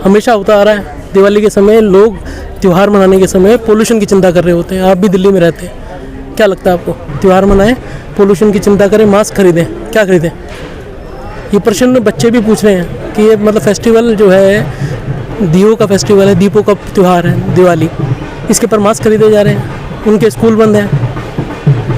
हमेशा होता आ रहा है। दिवाली के समय लोग त्यौहार मनाने के समय पोल्यूशन की चिंता कर रहे होते हैं। आप भी दिल्ली में रहते हैं, क्या लगता है आपको? त्यौहार मनाएं, पोल्यूशन की चिंता करें, मास्क खरीदें, क्या खरीदें? ये प्रश्न बच्चे भी पूछ रहे हैं कि ये मतलब फेस्टिवल जो है दियों का फेस्टिवल है, दीपों का त्यौहार है दिवाली, इसके पर मास्क खरीदे जा रहे हैं, उनके स्कूल बंद हैं।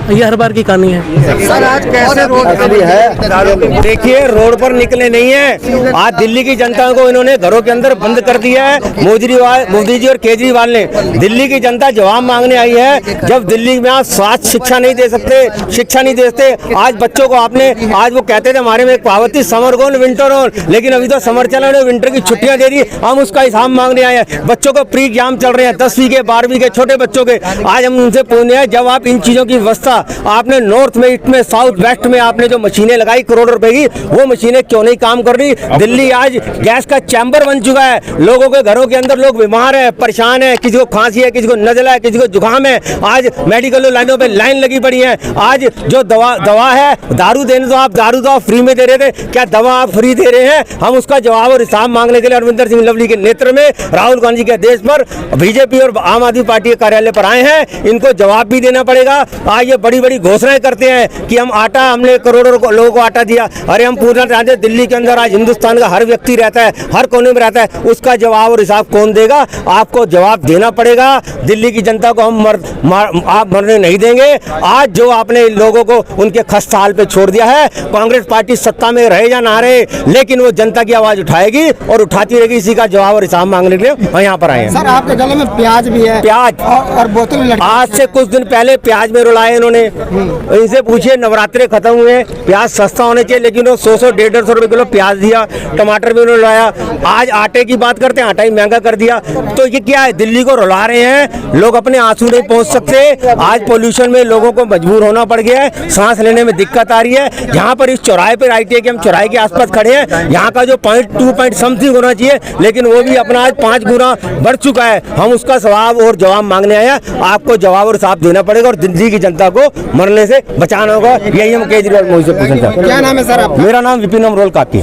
ये हर बार की कहानी है। सर आज कैसे रोड है? देखिए रोड पर निकले नहीं है। आज दिल्ली की जनता को इन्होंने घरों के अंदर बंद कर दिया है। मोदी जी और केजरीवाल ने। दिल्ली की जनता जवाब मांगने आई है। जब दिल्ली में आज स्वास्थ्य शिक्षा नहीं दे सकते, शिक्षा नहीं दे सकते, आज बच्चों को आपने, आज वो कहते थे हमारे में एक कहावत थी समर कौन विंटर ऑन, लेकिन अभी तो समर चला है, विंटर की छुट्टियां दे दी। हम उसका हिसाब मांगने आए हैं। बच्चों को प्री एग्जाम चल रहे हैं, 10वीं के 12वीं के छोटे बच्चों के। आज हम उनसे पूछने हैं, जब आप इन चीजों की व्यवस्था आपने नॉर्थ में, ईस्ट में, साउथ वेस्ट में आपने जो मशीनें लगाई करोड़ रुपए की, वो मशीनें क्यों नहीं काम कर रही? दिल्ली आज गैस का चैम्बर बन चुका है। लोगों के घरों के अंदर लोग बीमार हैं, परेशान हैं, किसी को खांसी है, किसी को नज़ला है, किसी को जुकाम है। आज मेडिकल लाइनों पे लाइन लगी पड़ी है। आज जो दवा है, दारू देने तो आप फ्री में दे रहे थे, क्या दवा आप फ्री दे रहे हैं? हम उसका जवाब और हिसाब मांगने के लिए अरविंदर सिंह लवली के नेतृत्व में राहुल गांधी के आदेश पर बीजेपी और आम आदमी पार्टी के कार्यालय पर आए हैं। इनको जवाब भी देना पड़ेगा। आज ये बड़ी बड़ी घोषणाएं करते हैं कि हम आटा, हमने करोड़ों लोगों को आटा दिया। अरे हम पूरा जानते हैं दिल्ली के अंदर आज हिंदुस्तान का हर व्यक्ति रहता है, हर कोने में रहता है। उसका जवाब और हिसाब कौन देगा? आपको जवाब देना पड़ेगा। दिल्ली की जनता को हम आप मरने नहीं देंगे। आज जो आपने लोगों को उनके खस्ता हाल पे छोड़ दिया है, कांग्रेस पार्टी सत्ता में रहे या ना रहे, लेकिन वो जनता की आवाज उठाएगी और उठाती रहेगी। इसी का जवाब और हिसाब मांगने के लिए हम यहाँ पर आए हैं। सर आपके गले में प्याज भी है, प्याज और बोतल भी लगी। आज से कुछ दिन पहले प्याज में रुलाए इन्होंने। इनसे पूछिए, नवरात्रे खत्म हुए, प्याज सस्ता होने चाहिए, लेकिन वो 100 150 रुपए किलो प्याज दिया। टमाटर भी उन्होंने लाया। आज आटे की बात करते हैं, आटा ही महंगा कर दिया। तो ये क्या है? दिल्ली को रुला रहे हैं। लोग अपने आंसू नहीं पहुंच सकते। आज पोल्यूशन में लोगों को मजबूर होना पड़ गया है, सांस लेने में दिक्कत आ रही है। यहाँ पर इस चौराहे पर ITA के हम चौराहे के आसपास खड़े हैं। यहाँ का जो 0.2 समथिंग होना चाहिए, लेकिन वो भी अपना आज 5 गुना बढ़ चुका है। हम उसका सवाल और जवाब मांगने आए हैं। आपको जवाब और साफ देना पड़ेगा और दिल्ली की जनता को मरने से बचाना होगा। यही हम केजरीवाल मोदी से पूछना चाहते हैं। क्या नाम है सर आपका? मेरा नाम विपिन अमरोल काकी।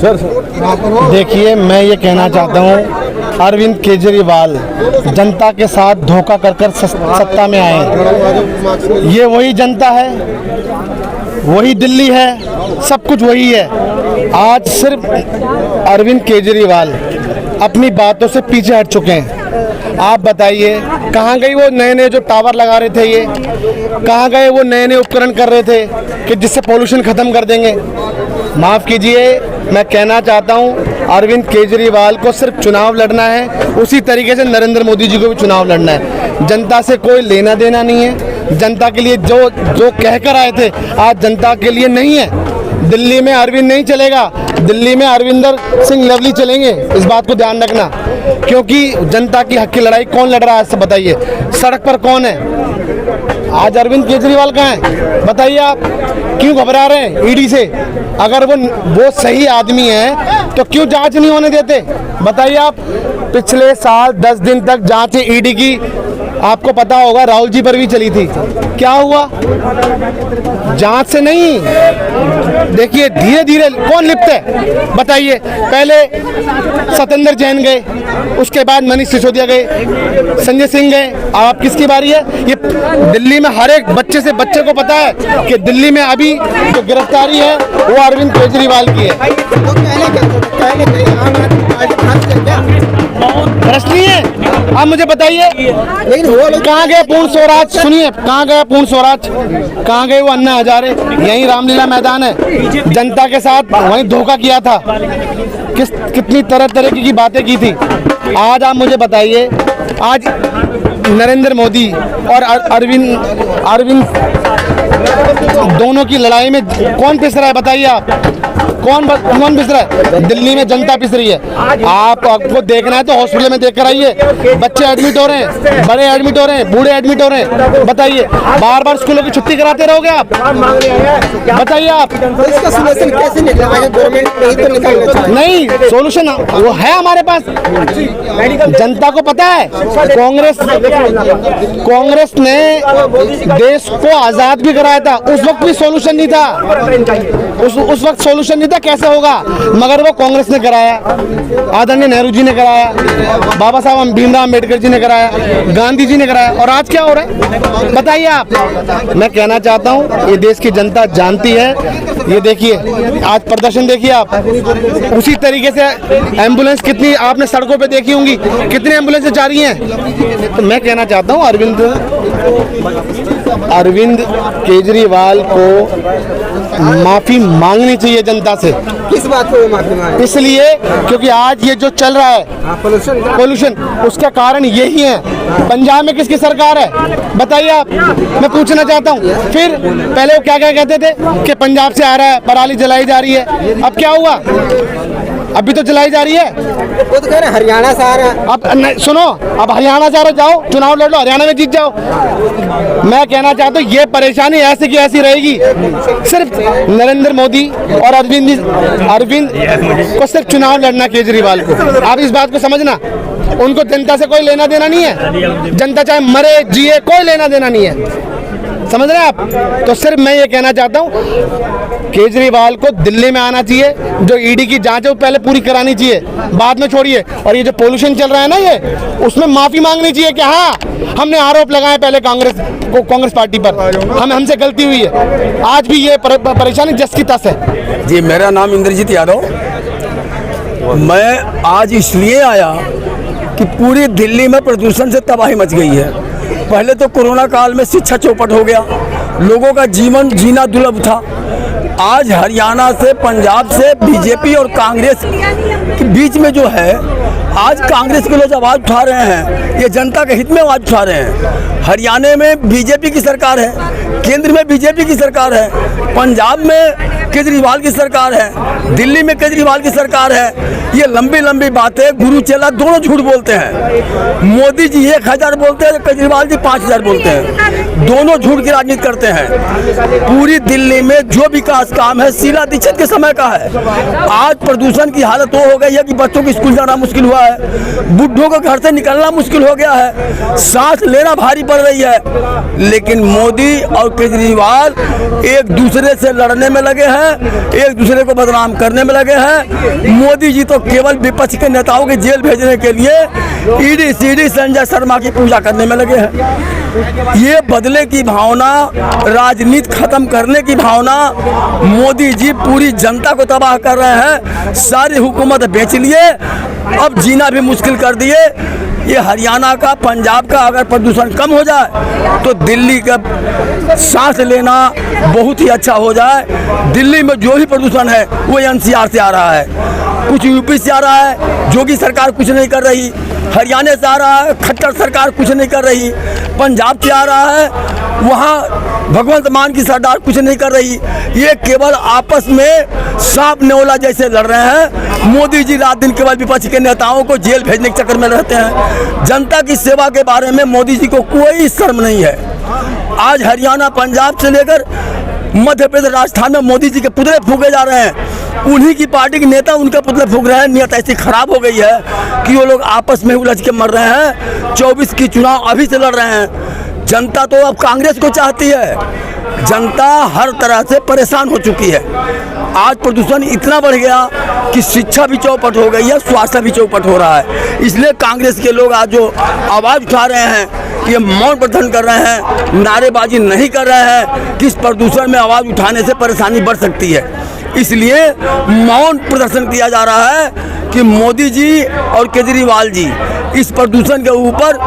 देखिए, मैं ये कहना चाहता हूँ, अरविंद केजरीवाल जनता के साथ धोखा कर सत्ता में आए। ये वही जनता है, वही दिल्ली है, सब कुछ वही है। आज सिर्फ अरविंद केजरीवाल अपनी बातों से पीछे हट चुके हैं। आप बताइए, कहाँ गई वो नए नए जो टावर लगा रहे थे? ये कहाँ गए वो नए नए उपकरण कर रहे थे कि जिससे पोल्यूशन ख़त्म कर देंगे? माफ़ कीजिए, मैं कहना चाहता हूँ, अरविंद केजरीवाल को सिर्फ चुनाव लड़ना है, उसी तरीके से नरेंद्र मोदी जी को भी चुनाव लड़ना है। जनता से कोई लेना देना नहीं है। जनता के लिए जो कह कर आए थे, आज जनता के लिए नहीं है। दिल्ली में अरविंद नहीं चलेगा, दिल्ली में अरविंदर सिंह लवली चलेंगे। इस बात को ध्यान रखना, क्योंकि जनता की हक की लड़ाई कौन लड़ रहा है? सब बताइए, सड़क पर कौन है? आज अरविंद केजरीवाल कहाँ है? बताइए आप, क्यों घबरा रहे हैं ईडी से? अगर वो सही आदमी है तो क्यों जांच नहीं होने देते? बताइए आप। पिछले साल 10 दिन तक जांच ईडी की, आपको पता होगा, राहुल जी पर भी चली थी। क्या हुआ? जांच से नहीं। देखिए, धीरे धीरे कौन लिप्त है? बताइए। पहले सत्येंद्र जैन गए, उसके बाद मनीष सिसोदिया गए, संजय सिंह गए। अब आप किसकी बारी है? ये दिल्ली में हर एक बच्चे को पता है कि दिल्ली में अभी जो गिरफ्तारी है वो अरविंद केजरीवाल की है। भ्रष्ट नहीं है? आप मुझे बताइए, कहाँ गए पूर्ण स्वराज? सुनिए, कहाँ गए पूर्ण स्वराज? कहाँ गए वो अन्ना हजारे? यही रामलीला मैदान है। जनता के साथ वहीं धोखा किया था। कितनी तरह की बातें की थी। आज आप मुझे बताइए, आज नरेंद्र मोदी और अरविंद दोनों की लड़ाई में कौन पिस रहा है? बताइए आप, कौन पिस रहा है? दिल्ली में जनता पिस रही है। आपको देखना है तो हॉस्पिटल में देख कर आइए। बच्चे एडमिट हो रहे हैं, बड़े एडमिट हो रहे हैं, बूढ़े एडमिट हो रहे हैं। बताइए, बार बार स्कूलों की छुट्टी कराते रहोगे आप? बताइए आप। इसका सॉल्यूशन कैसे निकलेगा? गवर्नमेंट नहीं, सॉल्यूशन वो है हमारे पास। जनता को पता है, कांग्रेस ने देश को आजाद भी कराया था। उस वक्त भी सॉल्यूशन नहीं था। उस वक्त सॉल्यूशन नहीं था। जानता कैसे होगा, मगर वो कांग्रेस ने कराया, आदरणीय नेहरू जी ने कराया, बाबा साहब भीमराव अम्बेडकर जी ने कराया, गांधी जी ने कराया, और आज क्या हो रहा है बताइए आप। मैं कहना चाहता हूँ ये देश की जनता जानती है। ये देखिए आज प्रदर्शन देखिए आप, उसी तरीके से एम्बुलेंस कितनी आपने सड़कों पे देखी होंगी, कितनी एम्बुलेंसें जा रही हैं। तो मैं कहना चाहता हूँ अरविंद केजरीवाल को माफी मांगनी चाहिए जनता से। किस बात को माफी मांगे? इसलिए क्योंकि आज ये जो चल रहा है पोल्यूशन, उसका कारण यही है। पंजाब में किसकी सरकार है बताइए आप, मैं पूछना चाहता हूँ। फिर पहले वो क्या क्या कहते थे कि पंजाब से आ रहा है, पराली जलाई जा रही है, अब क्या हुआ, अभी तो जलाई जा रही है। वो तो कह रहे हरियाणा से आ रहा है। अब नहीं, सुनो, अब हरियाणा से आ रहे, जाओ चुनाव लड़ लो, हरियाणा में जीत जाओ। मैं कहना चाहता हूँ ये परेशानी ऐसी की ऐसी रहेगी। सिर्फ नरेंद्र मोदी और अरविंद को सिर्फ चुनाव लड़ना, केजरीवाल को, आप इस बात को समझना। उनको जनता से कोई लेना देना नहीं है, जनता चाहे मरे जिए कोई लेना देना नहीं है, समझ रहे हैं आप। तो सिर्फ मैं ये कहना चाहता हूँ केजरीवाल को दिल्ली में आना चाहिए, जो ईडी की जांच है वो पहले पूरी करानी चाहिए, बाद में छोड़िए। और ये जो पोल्यूशन चल रहा है ना, ये उसमें माफी मांगनी चाहिए कि हाँ हमने आरोप लगाए पहले कांग्रेस पार्टी पर, हमसे गलती हुई है। आज भी ये परेशानी जस की तस है। जी, मेरा नाम इंद्रजीत यादव। मैं आज इसलिए आया कि पूरी दिल्ली में प्रदूषण से तबाही मच गई है। पहले तो कोरोना काल में शिक्षा चौपट हो गया, लोगों का जीवन जीना दुर्लभ था। आज हरियाणा से, पंजाब से बीजेपी और कांग्रेस के बीच में जो है, आज कांग्रेस के लोग आवाज़ उठा रहे हैं, ये जनता के हित में आवाज़ उठा रहे हैं। हरियाणा में बीजेपी की सरकार है, केंद्र में बीजेपी की सरकार है, पंजाब में केजरीवाल की सरकार है, दिल्ली में केजरीवाल की सरकार है। ये लंबी लंबी बातें, गुरु चेला दोनों झूठ बोलते हैं। मोदी जी 1000 बोलते हैं, केजरीवाल जी 5000 बोलते हैं, दोनों झूठ की राजनीति करते हैं। पूरी दिल्ली में जो विकास काम है शीला दीक्षित के समय का है। आज प्रदूषण की हालत वो हो गई है कि बच्चों को स्कूल जाना मुश्किल हुआ है, बुढ़ों को घर से निकलना मुश्किल हो गया है, सांस लेना भारी पड़ रही है। लेकिन मोदी और केजरीवाल एक दूसरे से लड़ने में लगे हैं, एक दूसरे को बदनाम करने में लगे हैं। मोदी जी तो केवल विपक्ष के नेताओं की जेल भेजने के लिए ईडी सीडी संजय शर्मा की पूजा करने में लगे हैं। ये बदले की भावना, राजनीति खत्म करने की भावना, मोदी जी पूरी जनता को तबाह कर रहे हैं। सारी हुकूमत बेच लिए, अब जीना भी मुश्किल कर दिए। ये हरियाणा का, पंजाब का अगर प्रदूषण कम हो जाए तो दिल्ली का सांस लेना बहुत ही अच्छा हो जाए। दिल्ली में जो ही प्रदूषण है वो एनसीआर से आ रहा है, कुछ यूपी से आ रहा है, योगी सरकार कुछ नहीं कर रही, हरियाणा से आ रहा है, खट्टर सरकार कुछ नहीं कर रही, पंजाब से आ रहा है, वहाँ भगवंत मान की सरकार कुछ नहीं कर रही। ये केवल आपस में सांप नेवला जैसे लड़ रहे हैं। मोदी जी रात दिन केवल विपक्ष के नेताओं को जेल भेजने के चक्कर में रहते हैं। जनता की सेवा के बारे में मोदी जी को कोई शर्म नहीं है। आज हरियाणा, पंजाब से लेकर मध्य प्रदेश, राजस्थान में मोदी जी के पुतले फूके जा रहे हैं। उन्हीं की पार्टी के नेता उनके पुतले फूक रहे हैं। नियत ऐसी खराब हो गई है कि वो लोग आपस में उलझ के मर रहे हैं। 24 की चुनाव अभी से लड़ रहे हैं। जनता तो अब कांग्रेस को चाहती है। जनता हर तरह से परेशान हो चुकी है। आज प्रदूषण इतना बढ़ गया कि शिक्षा भी चौपट हो गई है, स्वास्थ्य भी चौपट हो रहा है। इसलिए कांग्रेस के लोग आज जो आवाज़ उठा रहे हैं, ये मौन प्रदर्शन कर रहे हैं, नारेबाजी नहीं कर रहे हैं कि इस प्रदूषण में आवाज़ उठाने से परेशानी बढ़ सकती है। इसलिए मौन प्रदर्शन किया जा रहा है कि मोदी जी और केजरीवाल जी इस प्रदूषण के ऊपर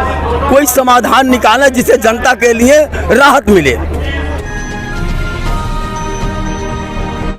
कोई समाधान निकालें जिससे जनता के लिए राहत मिले।